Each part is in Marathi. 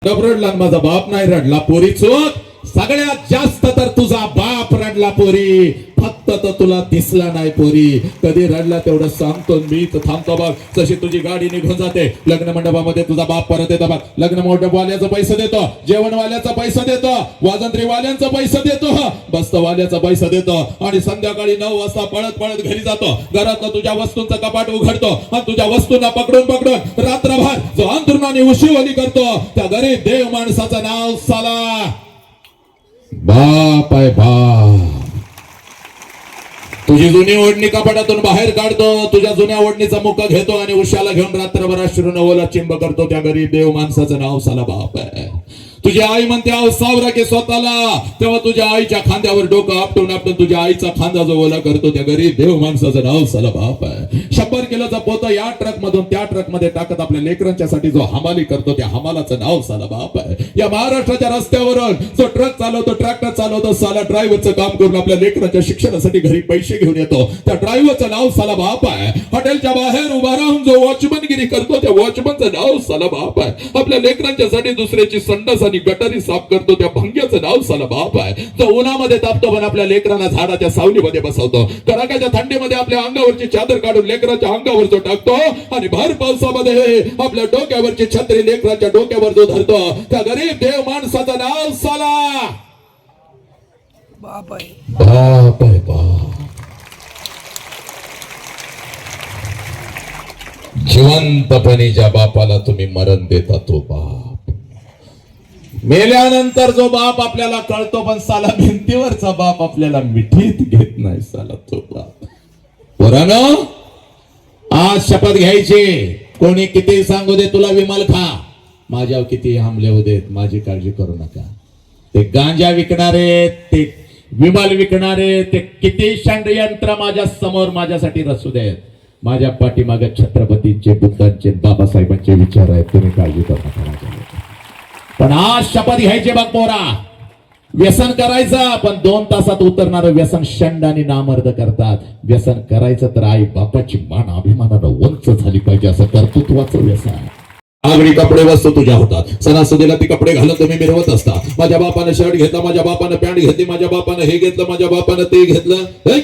रडला माझा बाप नाही रडला पोरी चोक सगळ्यात जास्त तर तुझा बाप रडला पोरी फक्त तर तुला दिसला नाही पोरी कधी रडला तेवढं सांगतो मी तर थांबतो बघ जशी तुझी गाडी निघून जाते लग्न मंडपामध्ये तुझा बाप परत येतो बघ लग्न मंडपवाल्याचा पैसा देतो जेवणवाल्याचा पैसा देतो वाजंत्री वाल्यांचा पैसा देतो बस्तवाल्याचा पैसा देतो आणि संध्याकाळी 9 वाजता पळत पळत घरी जातो घरात तुझ्या वस्तूंचं कपाट उघडतो आणि तुझ्या वस्तूंना पकडून पकडून रात्रभर जो अंतरुणाने उशिवली करतो त्या गरीब देव माणसाचं नाव साला बाप आहे बाप तुझी जुनी ओढणी कपाटातून बाहेर काढतो तुझ्या जुन्या ओढणीचा मुक्का घेतो आणि उशाला घेऊन रात्रभर अश्रून ओला चिंब करतो त्या गरीब देव माणसाचं नाव साला बाप आहे तुझी आई म्हणते आव सावरा के स्वतःला तेव्हा तुझ्या आईच्या खांद्यावर डोकं आपटून आपटून तुझ्या आईचा खांदा जो ओला करतो त्या गरीब देव माणसाचं नाव साला बाप आहे 100 किलोचा पोतं या ट्रक मधून त्या ट्रक मध्ये टाकत आपल्या लेकरांच्यासाठी जो हमाली करतो त्या हमालाचं नाव साला बाप आहे या महाराष्ट्राच्या रस्त्यावरून जो ट्रक चालवतो ट्रॅक्टर चालवतो साला ड्रायव्हरचं काम करून आपल्या लेकरांच्या शिक्षणासाठी घरी पैसे घेऊन येतो त्या ड्रायव्हरचं नाव साला बाप आहे हॉटेलच्या बाहेर उभा राहून जो वॉचमनगिरी करतो त्या वॉचमनचं नाव साला बाप आहे आपल्या लेकरांच्यासाठी दुसऱ्याची संडास आणि गटारी साफ करतो त्या भंग्याचं नाव साला बाप आहे तो उन्हामध्ये तापतो पण आपल्या लेकरांना झाडाच्या सावलीमध्ये बसवतो कडाक्याच्या थंडीमध्ये आपल्या अंगावरची चादर काढून लेकराच्या अंगावर जो टाकतो आणि भर पावसामध्ये आपल्या डोक्यावरची छत्री लेकराच्या डोक्यावर जो धरतो त्या गरीब देव माणसाचं नाव साला बाप आहे बाप आहे बाप जिवंतपणी ज्या बापाला तुम्ही मरण देता तो बाप मेल्यानंतर जो बाप आपल्याला कळतो पण साला भिंतीवरचा बाप आपल्याला मिठीत घेत नाही साला तो बाप पोरांनो आज शपथ घ्यायची कोणी किती सांगू दे तुला विमल खा माझ्यावर किती हमले होऊ देत माझी काळजी करू नका ते गांजा विकणारे ते विमल विकणारे ते किती षडयंत्र माझ्या समोर माझ्यासाठी रचू देत माझ्या पाठीमागे छत्रपतींचे बुद्धांचे बाबासाहेबांचे विचार आहेत तुम्ही काळजी करू नका पण आज शपथ घ्यायची बघ पोरा व्यसन करायचं पण 2 तासात उतरणारं व्यसन षंड आणि नामर्द करतात व्यसन करायचं तर आई बापाची मान अभिमानानं उंच झाली पाहिजे असं कर्तृत्वाचं व्यसन आगळी कपडे वस्तू तुझ्या होतात सणासुदीला ती कपडे घालून तुम्ही मिरवत असता माझ्या बापानं शर्ट घेतला माझ्या बापानं पॅन्ट घेतली माझ्या बापानं हे घेतलं माझ्या बापानं ते घेतलं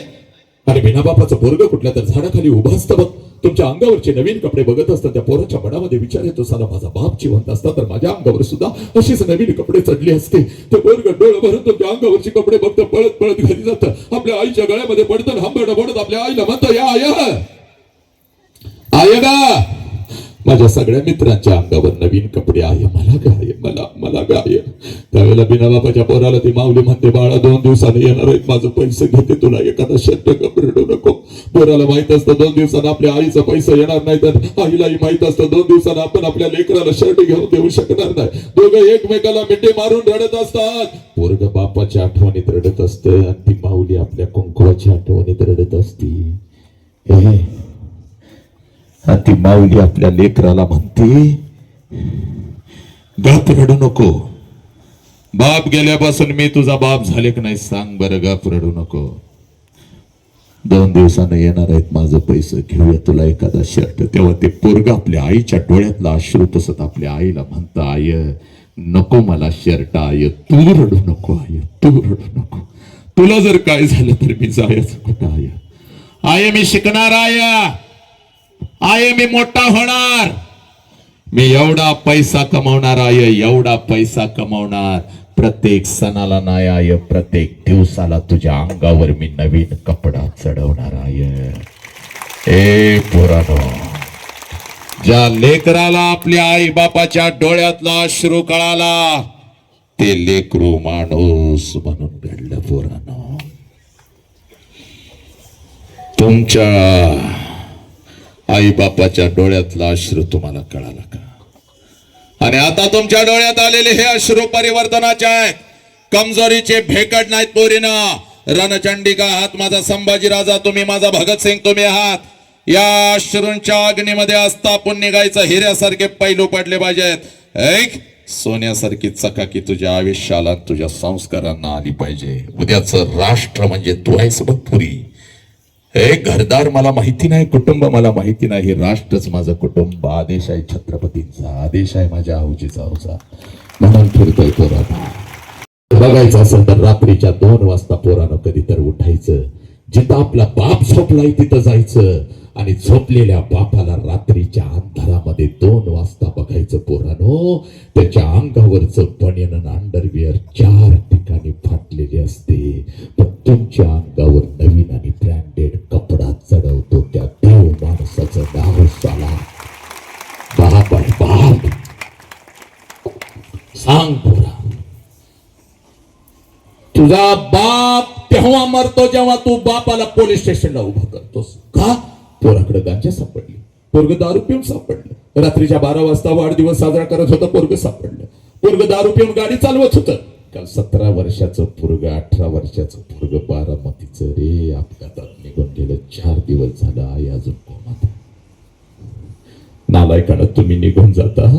आणि बिना बापाचं पोरग कुठल्या तर झाडाखाली उभं असतं बघ तुमच्या अंगावरचे नवीन कपडे बघत असतात त्या पोराच्या मनामध्ये विचार येतो साला माझा बाप जिवंत असता तर माझ्या अंगावर सुद्धा अशीच नवीन कपडे चढले असते ते पोरग डोळं भरून तुमच्या अंगावरचे कपडे बघतं पळत पळत घरी जातं आपल्या आईच्या गळ्यामध्ये पडतं हंबड पडत आपल्या आईला म्हणतं या आय गा माझ्या सगळ्या मित्रांच्या अंगावर नवीन कपडे आहे मला गाय मला गाय त्यावेळेला बिना बापाच्या पोराला ती माऊली म्हणते बाळा 2 दिवसांनी येणार आहेत माझं पैसे घेते तुला एखादा शर्ट कपडे रडू नको पोराला माहित असतं 2 दिवसांना आपल्या आईचा पैसा येणार नाही तर आईलाही माहित असतं 2 दिवसांना आपण आपल्या लेकराला शर्ट घेऊन देऊ शकणार नाही दोघं एकमेकाला मिठी मारून रडत असतात पोरग बापाच्या आठवणीत रडत असतं आणि ती माऊली आपल्या कुंकवाच्या आठवणीत रडत असती ती माऊली आपल्या लेकराला म्हणते गप रडू नको बाप गेल्यापासून मी तुझा बाप झाले की नाही सांग बरं गप रडू नको 2 दिवसानं येणार आहेत माझं पैसे घेऊया तुला एखादा शर्ट तेव्हा ते पोरग आपल्या आईच्या डोळ्यातला अश्रू तसत आपल्या आईला म्हणतं आय नको मला शर्ट आय तू रडू नको आय तू रडू नको तुला जर काय झालं तर मी जायचं कुठं आय मी शिकणार आय मी मोठा होणार मी एवढा पैसा कमावणार आहे एवढा पैसा कमावणार प्रत्येक सणाला नाही आहे प्रत्येक दिवसाला तुझ्या अंगावर मी नवीन कपडा चढवणार आहे ए पोरानो ज्या लेकराला आपल्या आई बापाच्या डोळ्यातला अश्रू कळाला ते लेकरू माणूस म्हणून घडलं पोरानो तुमच्या आई बापाच्या डोळ्यातला अश्रू तुम्हाला कळाला का आणि आता तुमच्या डोळ्यात आलेले हे अश्रू परिवर्तनाचे आहेत कमजोरीचे भेकड नाहीत पोरीनं रणचंडिका आहात माझा संभाजी राजा तुम्ही माझा भगतसिंग तुम्ही आहात या अश्रूंच्या अग्नीमध्ये असता आपण निघायचं हिऱ्यासारखे पैलू पडले पाहिजेत ऐक सोन्यासारखी चकाकी तुझ्या आयुष्याला तुझ्या संस्कारांना आली पाहिजे उद्याचं राष्ट्र म्हणजे तू आहेस बघ पुरी हे घरदार मला माहिती नाही कुटुंब मला माहिती नाही हे राष्ट्रच माझं कुटुंब आदेश आहे छत्रपतींचा आदेश आहे माझ्या आऊजीचा म्हणून फिरतोय पोरांनो. बघायचं असेल तर रात्रीच्या 2 वाजता पोरानं कधी तर उठायचं. जिथं आपला बाप झोपलाय तिथं जायचं आणि झोपलेल्या बापाला रात्रीच्या अंधारामध्ये 2 वाजता बघायचं. पोरानो, त्याच्या अंगावरचं बनियन आणि अंडरविअर 4 ठिकाणी फाटलेले असते, पण तुमच्या अंगावर नवीन आणि ब्रँडेड कपडा चढवतो त्या देव माणसाचं नाव साला बाप आहे. बाप सांग पोरा, तुझा बाप तेव्हा मरतो जेव्हा तू बापाला पोलीस स्टेशनला उभं करतोस. का? पोराकडे गांजा सापडली, पोरग दारू पिऊन सापडलं, रात्रीच्या 12 वाजता वाढदिवस साजरा करत होतं, पोरग सापडलं, पोरग दारू पिऊन गाडी चालवत होतं. काल 17 वर्षाचं पोरग, 18 वर्षाचं पोरग बारामतीचं रे अपघातात निघून गेलं. 4 दिवस झालं, आई अजून कोमात. नालायकानं तुम्ही निघून जाता.